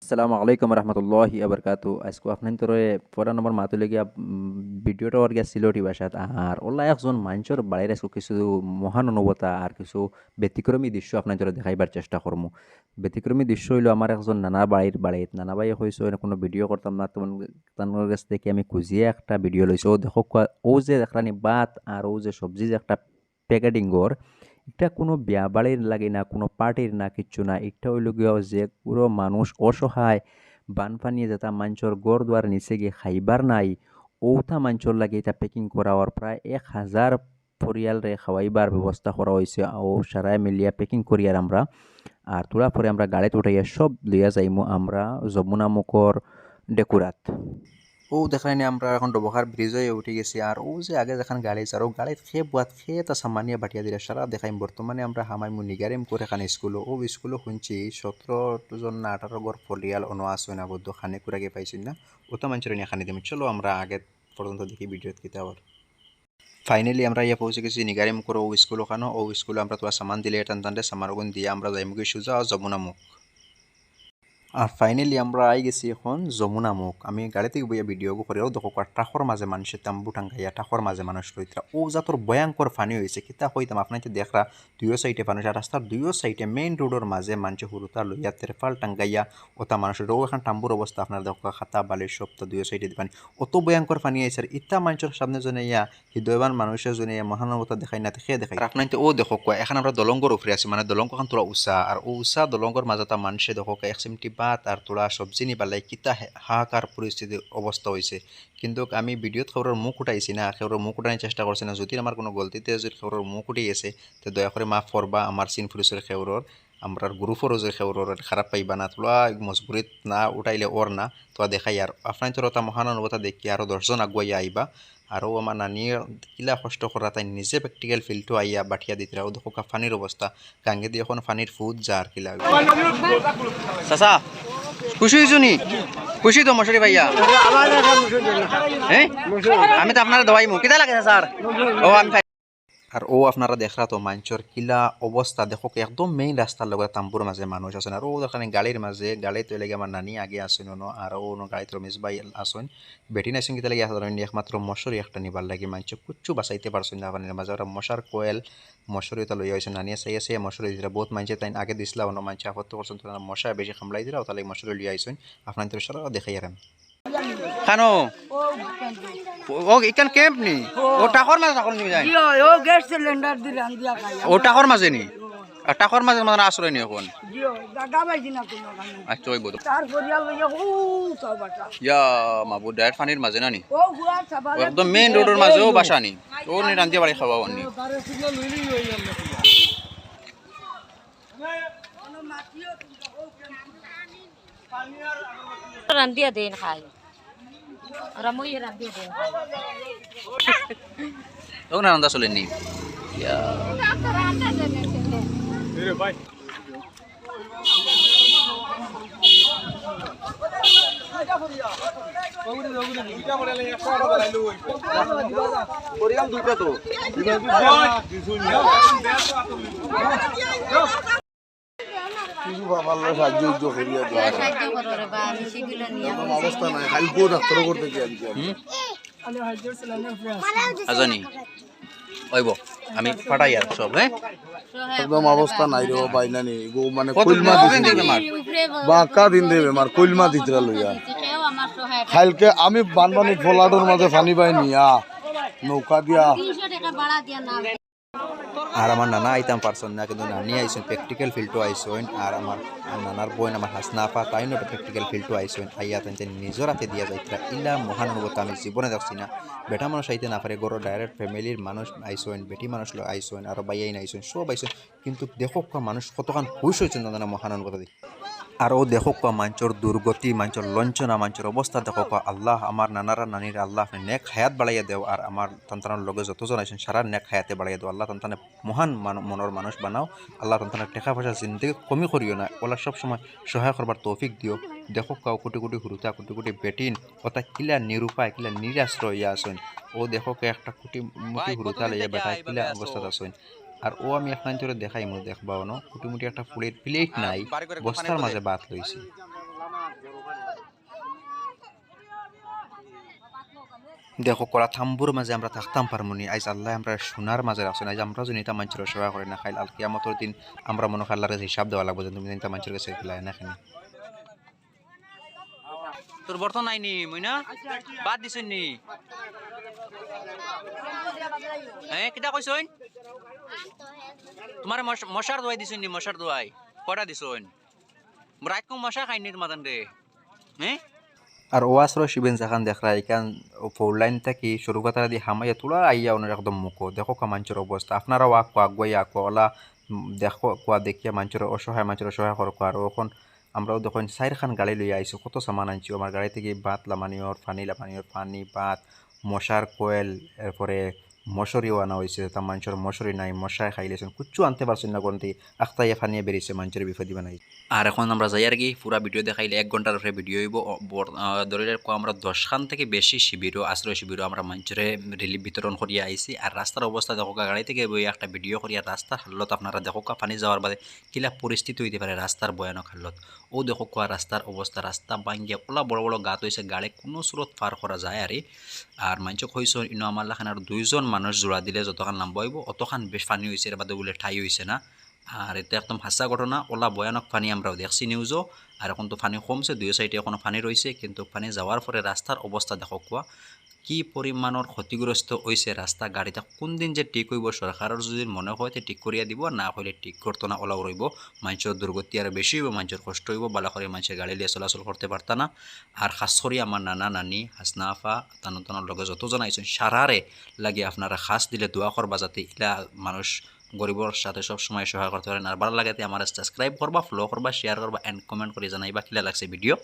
আসসালামু আলাইকুম রহমতুল্লাহি আবরকাতু আজকে আপনার তোরে পরা নম্বর মাতুলে গিয়া ভিডিওটা ওর গিয়া সিলোটি ভাষাত আর ওলা একজন মানুষের বাড়ির আজকে কিছু মহান অনুভূতা আর কিছু ব্যতিক্রমী দৃশ্য আপনার তোরে দেখাইবার চেষ্টা করবো। ব্যতিক্রমী দৃশ্য হইলো আমার একজন নানা বাড়িত নানা ভাই হয়েছে কোনো ভিডিও করতাম না তোমার তার কাছ থেকে আমি খুঁজিয়ে একটা ভিডিও লইছি। ও দেখো ও যে একরানি ভাত আর ও যে সবজি যে একটা প্যাকেটিং ঘর, এটা কোনো বিয়া বাড়ির লাগে না, কোনো পার্টির না, কিচ্ছু না। এটা হইল গিয়া যে পুরো মানুষ অসহায় বানপানি যেটা মানুষের গড় দুয়ার নিচে গিয়ে খাইবার নাই, ওটা মানুষের লাগে এটা প্যাকিং করা হওয়ার প্রায় 1,000 পরিয়ালরে খাওয়াইবার ব্যবস্থা করা হয়েছে। ও সারাই মিলিয়া প্যাকিং করিয়ার আমরা আর তোলা পরে আমরা গাড়িতে উঠাইয়া সব লইয়া যাইমু আমরা যমুনা মুখর ডেকুরাত। ও দেখাইনি আমরা এখন ডবহার ব্রিজ হয়ে উঠে গেছি আর ও যে আগে যেখান গাড়ি আর ও গাড়ি খেয়ে বুয়াত খেয়ে তা সামানিয়া বাটিয়া দিলে সারা দেখাইম। বর্তমানে আমরা হামাইমু নিগারিম করে এখানে স্কুলও ও স্কুলও শুনছি 17 জন না 18 পরিয়াল অনো আসো না বদ্ধ খানে কুড়াগে পাইছি না ওটা মানুষের নিয়ে খানে দিম। চলো আমরা আগে পর্যন্ত দেখি ভিডিওত কিতা আবার। ফাইনালি আমরা ইয়া পৌঁছে গেছি নিগারিম করে ও স্কুল ওখানে। ও স্কুলে আমরা তোমার সামান দিলে টান টানতে সামারগুন দিয়ে আমরা যাইমুখী সোজা যমুনা মুখ। আর ফাইনালি আমরা আই গেছি এখন যমুনা মুখ। আমি গাড়িতে বইয়া ভিডিও করেও দেখো টাকর মাঝে মানুষের তাম্বু টাঙ্গাইয়া টাকর মাঝে মানুষ রইতরা ও যাতর ভয়ঙ্কর ফানি হয়েছে কিতা হইতাম আপনার দেখরা দুইও সাইডে মানুষ আর রাস্তার দুইও সাইডে মেইন রোডের মাঝে মানুষ হুরুতা লইয়া তেরফাল টাঙ্গাইয়া ওটা মানুষের ও এখন টাম্বুর অবস্থা আপনার দেখো খাতা বালির সব তো দুইও সাইডে পানি অত ভয়ঙ্কর ফানি হয়েছে। আর ইতা মানুষের সামনে জনে ইয়া হৃদয়বান মানুষের জনে মহানবতা দেখাই না দেখে দেখাই। আপনার ও দেখো এখন আমরা দলঙ্গর উপরে আছি, মানে দলঙ্গ এখন তোরা উষা আর ও উষা দলঙ্গর মাঝে মানুষে দেখো এক চিমটি ভাত আর তোরা সবজি নি পালাই কিতা হাহাকার পরিস্থিতি অবস্থা হয়েছে। কিন্তু আমি ভিডিওত খবরের মুখ উঠাইছি না, খবরের মুখ উঠানোর চেষ্টা করছি না। যদি আমার কোনো গলতিতে যদি খবরের মুখ উঠে গেছে তো দয়া করে মাফ করবা আমার সিন ফুরিসের খেউরর আমরা গ্রুপেরও যে খেউরর খারাপ পাইবা না। তোলা মজবুরিত না উঠাইলে ওর না তোরা দেখাই আর আপনার তোর তা মহানুভূতা দেখি আরও 10জন আগুয়াইয়া আইবা। আরও আমার নানির কিলা কষ্ট করা তাই নিজে প্র্যাকটিক্যাল ফিল্ডটো আইয়া বাঠিয়া দিতে ও দেখো ফানির অবস্থা গাঙ্গে দিয়ে এখন ফানির ফুট যার কিলা চাচা খুশি হয়েছো নি? খুশি তো মশুরি ভাইয়া? হ্যাঁ আমি তো আপনারা দোয়াইমু কিতা লাগে স্যার? ও আমি আর ও আপনারা দেখরা তো মাঞ্চর কিলা অবস্থা দেখো একদম মেইন রাস্তার লগে তাম্বুর মাঝে মানুষ আছেন আর ও দেখানে গাড়ির মাঝে গাড়ি তো লেগে আমার নানি আগে আসেন আর ও গাড়িতে রমেশ ভাই আসেন বেটি নাইছেন কিতা লাগে আসেন একমাত্র মশারি একটা নিবার লাগে মাঞ্চ কুচ্ছু বাঁচাইতে পারছেন না পানির মাঝে ওরা মশার কোয়েল মশারি তো লইয়া হয়েছে নানিয়ে চাই আছে মশারি দিলা বহুত মানছে তাই আগে দিছিলা অন্য মানছে আপত্তি করছেন তো মশা বেশি খামলাই দিলা তাহলে মশারি লিয়ে আইসেন আপনার তো সারা দেখাই আর খানো ও ইকান ক্যাম্প নি ও টাকর মাঝে টাকর নিয়ে যায় ও গ্যাস সিলিন্ডার দি রান্দিয়া খাই ও টাকর মাঝে নি আর টাকর মাঝে মানে আশ্রয় নি এখন জিও দাদা বাইছি না কোনো কানে আচ্ছা ওই বড় তার পরিয়াল লইয়া ও সবাটা ইয়া মাবু ডাইরেক্ট পানির মাঝে না নি ও গুয়া সবালে একদম মেইন রোডের মাঝেও বাসা নি ও নি রান্দিয়া বাড়ি খাওয়া নি রান্ধিয়া দেন খাই ওরা মই রান্ধিয়া দেন খাই ও না রান্দা চলে নি ইয়া কিছু বাবার সাহায্য করিয়া দেওয়া সাহায্য করো রে বা আমি সেগুলো নিয়ে অবস্থা নাই খালি গো ডাক্তার করতে গিয়ে আজানি ওইব আমি ফাটাই আর সব হ্যাঁ একদম অবস্থা নাই রে বাইনা নি গো মানে কত কইলমা দিন দিছে দিবে মার বাঁকা দিন দেবে মার কইলমা দিতরা লইয়া সেও আমার সহায় খালকে আমি বানবানি ফলাডোর মাঝে পানি পাই নিয়া নৌকা দিয়া 300 টাকা ভাড়া দিয়া না আর আমার নানা আইতাম পারছেন না কিন্তু নানি আইসেন প্র্যাকটিক্যাল ফিল্ডও আইসেন আর আমার নানার বোন আমার হাসনাফা তাইনও প্র্যাকটিক্যাল ফিল্ডও আইসেন আইয়া তাই নিজের হাতে দিয়া যাইতরা ইলা মহানুভূতি আমি জীবনে দেখছি না। বেটা মানুষ আইতে না পারে গরো ডাইরেক্ট ফ্যামিলির মানুষ আইসেন বেটি মানুষ আইসেন আর বাইয়াইন আইসেন সব আইসেন কিন্তু দেখো মানুষ কতক্ষণ খুশ হয়েছেন তাদের মহানুভূতি দেখি। আর ও দেখো মাঞ্চর দুর্গতি মাঞ্চর লঞ্চনা মাঞ্চর অবস্থা দেখো আল্লাহ আমার নানারা নানির আল্লাহ আপনি নেক হায়াত বাড়াইয়া দেও আর আমার তন্তানোর লগে যতজন আছেন সারা নেক হায়াতে বাড়াইয়া দেও আল্লাহ তন্তানে মহান মনের মানুষ বানাও আল্লাহ তন্তানের টাকা পয়সা জিন্দগি কমি করিও না ওলা সব সময় সহায় করবার তৌফিক দিও। দেখো কোটি কোটি হুরুতা কোটি কোটি বেটিন ওটা কিলা নিরুপায় কিলা নিরাশ্রয় ইয়া আসেন ও দেখো একটা কোটি মুটি হুরুতা লইয়া বেটা কিলা অবস্থাত আসেন। আর ও আমি আপনার তোরে দেখাই মনে দেখবাও না কুটিমুটি একটা ফুলের প্লেট নাই বস্তার মাঝে ভাত লইছি। দেখো করা থাম্বুর মাঝে আমরা থাকতাম পারমুনি আইজ আল্লাহ আমরা সোনার মাঝে রাখছেন আইজ আমরা যদি এটা মানুষের সেবা করে না খাইল আল কিয়ামতের দিন আমরা মনে হয় আল্লাহর কাছে হিসাব দেওয়া লাগবে যে তুমি এটা মানুষের কাছে খেলায় না খানি তোর বর্তন নাইনি মইনা বাদ দিছেন নি হ্যাঁ কিটা কইছইন তোমার মশার দোয়াই দিছেন নি মশার দোয়াই কটা দিছইন রাত কম মশা খাইনি তোমাদের রে হ্যাঁ আর ওয়াসর শিবেন যেখান দেখরা এখান ফোর লাইন থেকে শুরু কথা দিয়ে হামাইয়া তোলা আইয়া ওনার একদম মুখো দেখো কা মানুষের অবস্থা আপনারাও আঁকো আগুয়াই আঁকো ওলা দেখো কোয়া দেখিয়া মানুষের অসহায় করকো আর এখন আমরাও দেখুন চারখান গাড়ি লইয়া আইসো কত সামান আনছি আমার গাড়ি থেকে ভাত লামানিওর পানি ভাত মশার কোয়েল এরপরে মশারিও আনা হয়েছে তা মানুষের মশারি নাই মশায় খাইলেছেন কুচ্ছু আনতে পারছেন না কোনটি আখতাইয়া ফানিয়ে বেরিয়েছে মানুষের বিপদি বানাই আর এখন আমরা যাই আর কি পুরা ভিডিও দেখাইলে 1 ঘন্টার উপরে ভিডিও হইব ধরে আমরা 10 খান থেকে বেশি শিবিরও আশ্রয় শিবিরও আমরা মানুষের রিলিফ বিতরণ করিয়া আইছি আর রাস্তার অবস্থা দেখো গাড়ি থেকে বই একটা ভিডিও করিয়া রাস্তার হালত আপনারা দেখো পানি যাওয়ার বাদে কিলা পরিস্থিতি হইতে পারে রাস্তার ভয়ানক হালত ও দেখো কোয়া রাস্তার অবস্থা রাস্তা ভাঙ্গিয়া ওলা বড় বড় গাত হয়েছে গাড়ি কোনো স্রোত পার করা যায় আর মানুষক হয়েছে ইনো আমার লাখান আর 2 জন মানুষ জোড়া দিলে যতখান নাম বইব অতখান বেশ পানি হয়েছে এর বাদে বলে ঠাই হয়েছে না আর এটা একদম হাসা ঘটনা ওলা ভয়ানক পানি আমরাও দেখছি নিউজও আর এখন তো পানি কমছে 2 সাইডে এখনো পানি রয়েছে কিন্তু পানি যাওয়ার পরে রাস্তার অবস্থা দেখো কোয়া কি পরিমাণর ক্ষতিগ্রস্ত হয়েছে রাস্তা গাড়িটা কোন দিন যে ঠিক হইব সরকারের যদি মনে হয় ঠিক করিয়া দিব না হলে ঠিক করতো না ওলাও রইব মানুষের দুর্গতি আর বেশি হইব মানুষের কষ্ট হইব বালা করে মানুষের গাড়ি লিয়ে চলাচল করতে পারতা না আর খাস করে আমার নানা নানি হাসনা আফা তানতনের লগে যতজন আইছেন সারারে লাগে আপনারা খাস দিলে দোয়া করবা যাতে ইলা মানুষ গরিবর সাথে সব সময় সহায় করতে পারেন আর ভালো লাগাতে আমার সাবস্ক্রাইব করবা ফলো করবা শেয়ার করবা এন্ড কমেন্ট করে জানাইবা কিলা লাগছে ভিডিও